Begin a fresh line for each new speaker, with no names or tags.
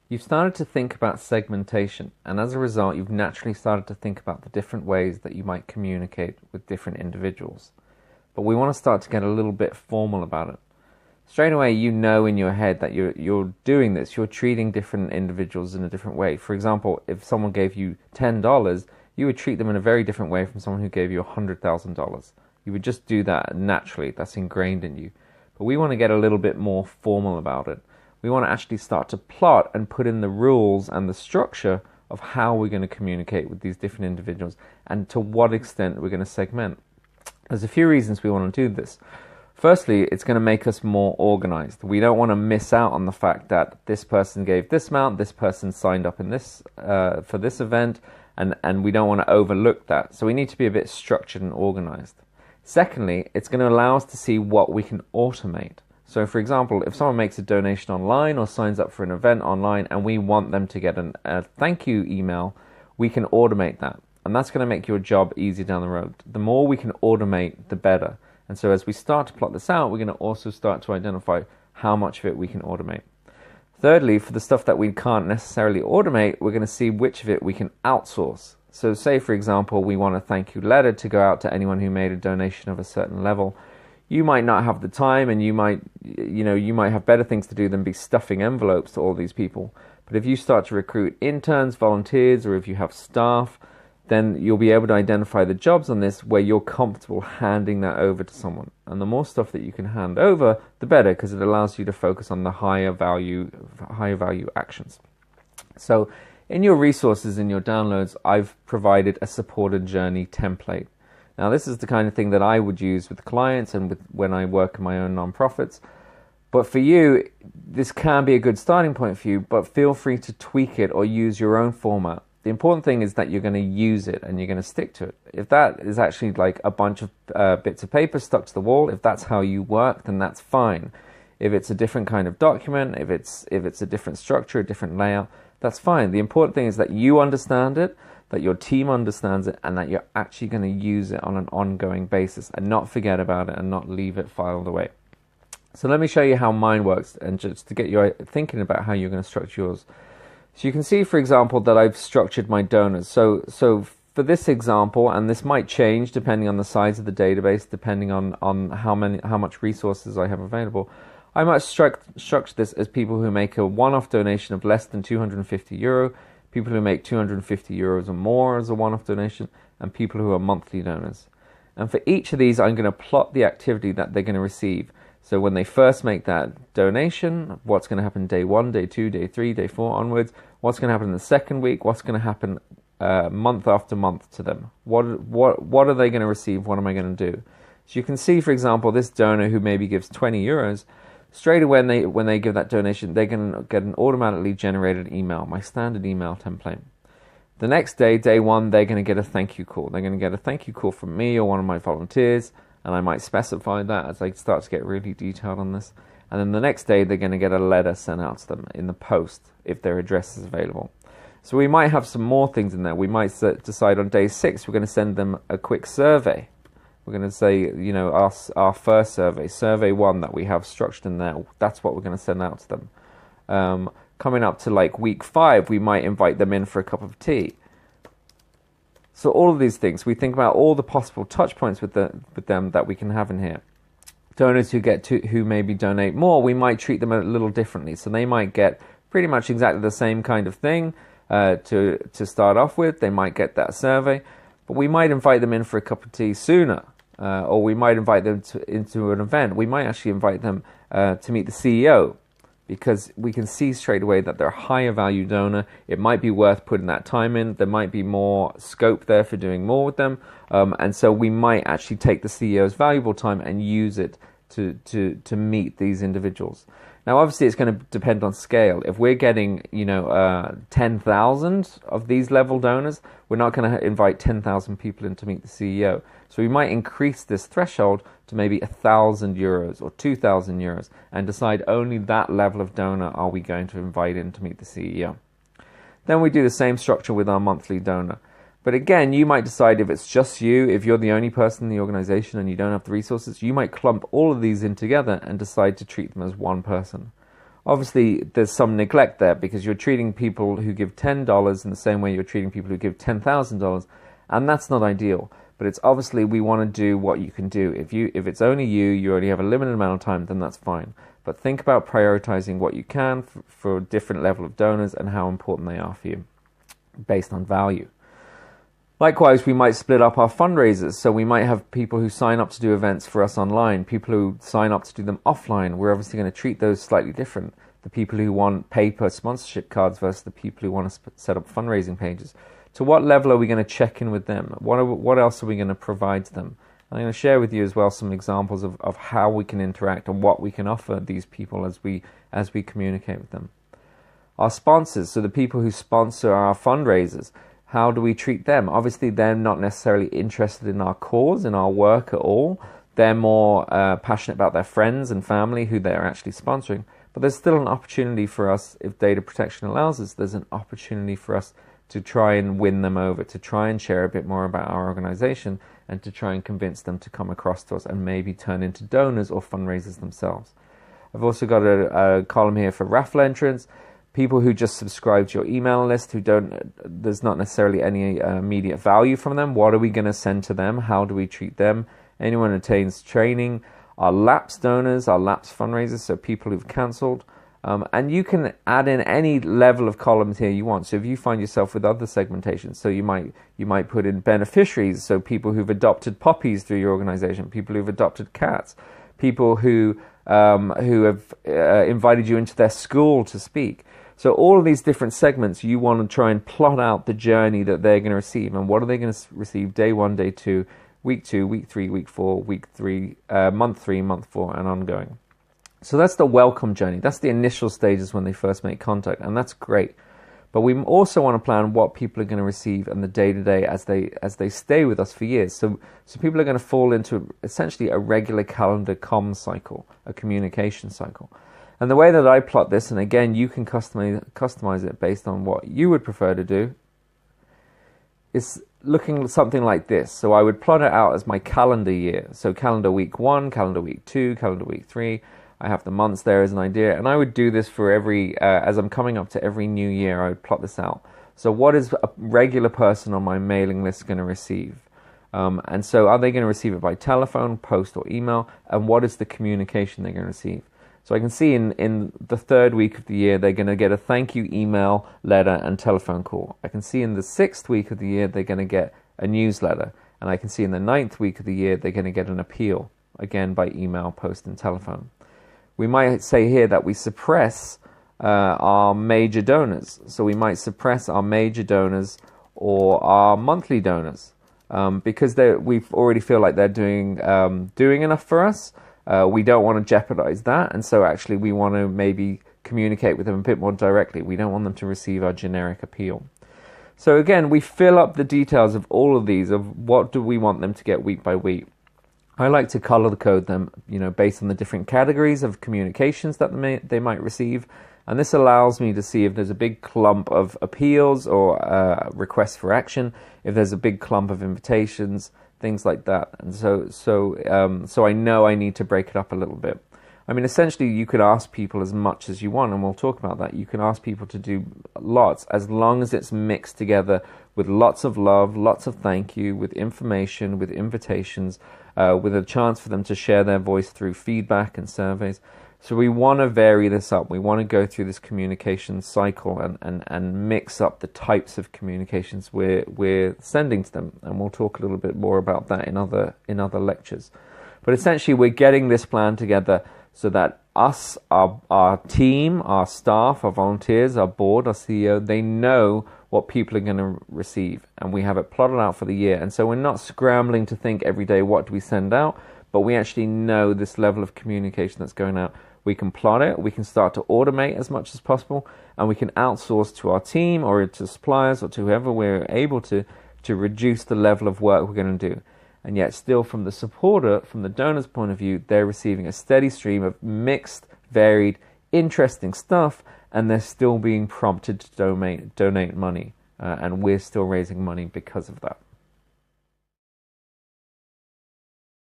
You've started to think about segmentation, and as a result, you've naturally started to think about the different ways that you might communicate with different individuals. But we want to start to get a little bit formal about it. Straight away, you know in your head that you're doing this. You're treating different individuals in a different way. For example, if someone gave you $10, you would treat them in a very different way from someone who gave you $100,000. You would just do that naturally. That's ingrained in you. But we want to get a little bit more formal about it. We want to actually start to plot and put in the rules and the structure of how we're going to communicate with these different individuals and to what extent we're going to segment. There's a few reasons we want to do this. Firstly, it's going to make us more organized. We don't want to miss out on the fact that this person gave this amount, this person signed up in this for this event, and we don't want to overlook that. So we need to be a bit structured and organized. Secondly, it's going to allow us to see what we can automate. So for example, if someone makes a donation online or signs up for an event online and we want them to get a thank you email, we can automate that. And that's going to make your job easier down the road. The more we can automate, the better. And so as we start to plot this out, we're going to also start to identify how much of it we can automate. Thirdly, for the stuff that we can't necessarily automate, we're going to see which of it we can outsource. So say, for example, we want a thank you letter to go out to anyone who made a donation of a certain level. You might not have the time, and you might have better things to do than be stuffing envelopes to all these people. But if you start to recruit interns, volunteers, or if you have staff, then you'll be able to identify the jobs on this where you're comfortable handing that over to someone. And the more stuff that you can hand over, the better, because it allows you to focus on the higher value actions. So in your resources, in your downloads, I've provided a supported journey template. Now, this is the kind of thing that I would use with clients and when I work in my own nonprofits. But for you, this can be a good starting point for you, but feel free to tweak it or use your own format. The important thing is that you're going to use it and you're going to stick to it. If that is actually like a bunch of bits of paper stuck to the wall, if that's how you work, then that's fine. If it's a different kind of document, if it's a different structure, a different layout, that's fine. The important thing is that you understand it, that your team understands it, and that you're actually going to use it on an ongoing basis and not forget about it and not leave it filed away. So let me show you how mine works, and just to get you thinking about how you're going to structure yours. So you can see, for example, that I've structured my donors. So for this example, and this might change depending on the size of the database, depending on how much resources I have available, I might structure this as people who make a one-off donation of less than €250, people who make €250 or more as a one-off donation, and people who are monthly donors. And for each of these, I'm going to plot the activity that they're going to receive. So when they first make that donation, what's going to happen day 1, day 2, day 3, day 4 onwards, what's going to happen in the second week, what's going to happen month after month to them. What are they going to receive? What am I going to do? So you can see, for example, this donor who maybe gives €20, straight away when they give that donation, they're going to get an automatically generated email, my standard email template. The next day, day 1, they're going to get a thank you call. They're going to get a thank you call from me or one of my volunteers, and I might specify that as I start to get really detailed on this. And then the next day, they're going to get a letter sent out to them in the post if their address is available. So we might have some more things in there. We might decide on day 6, we're going to send them a quick survey. We're going to say, our first survey 1 that we have structured in there, that's what we're going to send out to them. Coming up to like week 5, we might invite them in for a cup of tea. So all of these things, we think about all the possible touch points with them that we can have in here. Donors who maybe donate more, we might treat them a little differently. So they might get pretty much exactly the same kind of thing to start off with. They might get that survey, but we might invite them in for a cup of tea sooner, or we might invite them into an event. We might actually invite them to meet the CEO, because we can see straight away that they're a higher value donor. It might be worth putting that time in. There might be more scope there for doing more with them. And so we might actually take the CEO's valuable time and use it to meet these individuals. Now, obviously, it's going to depend on scale. If we're getting, 10,000 of these level donors, we're not going to invite 10,000 people in to meet the CEO. So we might increase this threshold to maybe €1,000 or €2,000 and decide only that level of donor are we going to invite in to meet the CEO. Then we do the same structure with our monthly donor. But again, you might decide if it's just you, if you're the only person in the organization and you don't have the resources, you might clump all of these in together and decide to treat them as one person. Obviously, there's some neglect there because you're treating people who give $10 in the same way you're treating people who give $10,000, and that's not ideal. But it's obviously we want to do what you can do. If it's only you only have a limited amount of time, then that's fine. But think about prioritizing what you can for a different level of donors and how important they are for you based on value. Likewise, we might split up our fundraisers. So we might have people who sign up to do events for us online, people who sign up to do them offline. We're obviously going to treat those slightly different. The people who want paper sponsorship cards versus the people who want to set up fundraising pages. To what level are we going to check in with them? What else are we going to provide to them? I'm going to share with you as well some examples of how we can interact and what we can offer these people as we communicate with them. Our sponsors, so the people who sponsor our fundraisers, how do we treat them? Obviously, they're not necessarily interested in our cause, in our work at all. They're more passionate about their friends and family who they're actually sponsoring. But there's still an opportunity for us, if data protection allows us, there's an opportunity for us to try and win them over, to try and share a bit more about our organization, and to try and convince them to come across to us and maybe turn into donors or fundraisers themselves. I've also got a column here for raffle entrants. People who just subscribe to your email list, there's not necessarily any immediate value from them. What are we going to send to them? How do we treat them? Anyone who attains training, our lapsed donors, our lapsed fundraisers, so people who've cancelled. And you can add in any level of columns here you want. So if you find yourself with other segmentations, so you might put in beneficiaries, so people who've adopted puppies through your organization, people who've adopted cats, people who have invited you into their school to speak. So all of these different segments, you want to try and plot out the journey that they're going to receive. And what are they going to receive day 1, day 2, week 2, week 3, week 4, week 3, month 3, month 4, and ongoing. So that's the welcome journey. That's the initial stages when they first make contact, and that's great. But we also want to plan what people are going to receive in the day-to-day as they stay with us for years. So people are going to fall into essentially a regular calendar comms cycle, a communication cycle. And the way that I plot this, and again, you can customize it based on what you would prefer to do, is looking something like this. So I would plot it out as my calendar year. So calendar week 1, calendar week 2, calendar week 3. I have the months there as an idea. And I would do this for every, as I'm coming up to every new year, I would plot this out. So what is a regular person on my mailing list going to receive? And so are they going to receive it by telephone, post, or email? And what is the communication they're going to receive? So I can see in the 3rd week of the year, they're going to get a thank you email, letter, and telephone call. I can see in the 6th week of the year, they're going to get a newsletter. And I can see in the 9th week of the year, they're going to get an appeal, again by email, post, and telephone. We might say here that we suppress our major donors. So we might suppress our major donors or our monthly donors because we already feel like they're doing enough for us. We don't want to jeopardize that, and so actually we want to maybe communicate with them a bit more directly. We don't want them to receive our generic appeal. So again, we fill up the details of all of these, of what do we want them to get week by week. I like to color code them, based on the different categories of communications that they might receive, and this allows me to see if there's a big clump of appeals or requests for action, if there's a big clump of invitations, things like that. And so I know I need to break it up a little bit. I mean, essentially, you could ask people as much as you want, and we'll talk about that. You can ask people to do lots, as long as it's mixed together with lots of love, lots of thank you, with information, with invitations, with a chance for them to share their voice through feedback and surveys. So we want to vary this up. We want to go through this communication cycle and mix up the types of communications we're sending to them. And we'll talk a little bit more about that in other lectures. But essentially, we're getting this plan together so that us, our team, our staff, our volunteers, our board, our CEO, they know what people are going to receive. And we have it plotted out for the year. And so we're not scrambling to think every day, what do we send out? But we actually know this level of communication that's going out. We can plot it, we can start to automate as much as possible, and we can outsource to our team or to suppliers or to whoever we're able to reduce the level of work we're going to do. And yet still from the supporter, from the donor's point of view, they're receiving a steady stream of mixed, varied, interesting stuff, and they're still being prompted to donate money. And we're still raising money because of that.